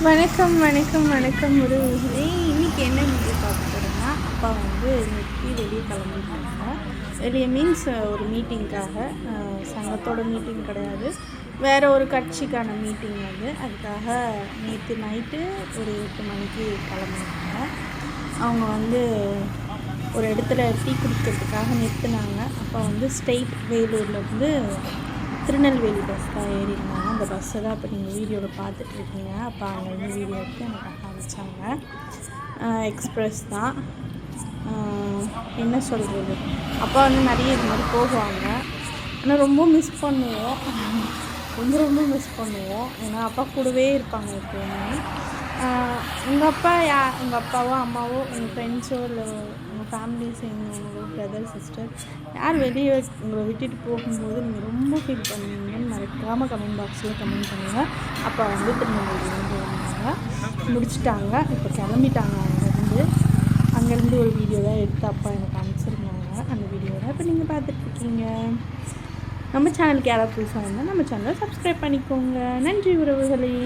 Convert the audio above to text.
வணக்கம் வணக்கம் வணக்கம் உறவுகளே. இன்றைக்கி என்ன வீடியோ பார்க்க போகிறோன்னா, அப்பா வந்து இன்னைக்கு வெளியே கிளம்பிட்டாங்க. வெளியே மீன்ஸ் ஒரு மீட்டிங்காக, சங்கத்தோட மீட்டிங் கிடையாது, வேறு ஒரு கட்சிக்கான மீட்டிங் வந்து. அதுக்காக நேற்று நைட்டு ஒரு 8 மணிக்கு கிளம்பினாங்க. அவங்க வந்து ஒரு இடத்துல டீ குடிக்கிறதுக்காக நிறுத்தினாங்க. அப்போ வந்து ஸ்ட்ரெயிட் வேலூர்லேருந்து திருநெல்வேலி பஸ் தான் ஏறியிருந்தாங்க. அந்த பஸ்ஸை தான் இப்போ நீங்கள் வீடியோவில் பார்த்துட்ருக்கீங்க. அப்போ அங்கேருந்து வீடியோ எடுத்து எனக்கு காமிச்சாங்க. எக்ஸ்ப்ரெஸ் தான். என்ன சொல்கிறது, அப்பா வந்து நிறைய இது மாதிரி போகுவாங்க. ஆனால் ரொம்ப மிஸ் பண்ணுவோம், ரொம்ப மிஸ் பண்ணுவோம். ஏன்னா அப்பா கூடவே இருப்பாங்க எப்போவுமே. உங்கள் அப்பாவோ அம்மாவோ உங்கள் ஃப்ரெண்ட்ஸோ இல்லை உங்கள் ஃபேமிலி சேர்ந்தவங்களோ பிரதர் சிஸ்டர் யார் வெளியே உங்களை விட்டுட்டு போகும்போது நீங்கள் ரொம்ப ஃபீல் பண்ணுவீங்கன்னு மறக்காமல் கமெண்ட் பாக்ஸில் கமெண்ட் பண்ணுங்கள். அப்போ வந்து திருநெல்வேலியிலேருந்து வந்தாங்க, முடிச்சுட்டாங்க, இப்போ கிளம்பிட்டாங்க. அங்கேருந்து ஒரு வீடியோ தான் எடுத்து அப்பா எனக்கு அனுப்பிச்சிருந்தாங்க. அந்த வீடியோ தான் இப்போ நீங்கள் பார்த்துட்ருக்கீங்க. நம்ம சேனலுக்கு யாராவது புதுசாக இருந்தால் நம்ம சேனலை சப்ஸ்கிரைப் பண்ணிக்கோங்க. நன்றி உறவுகளே.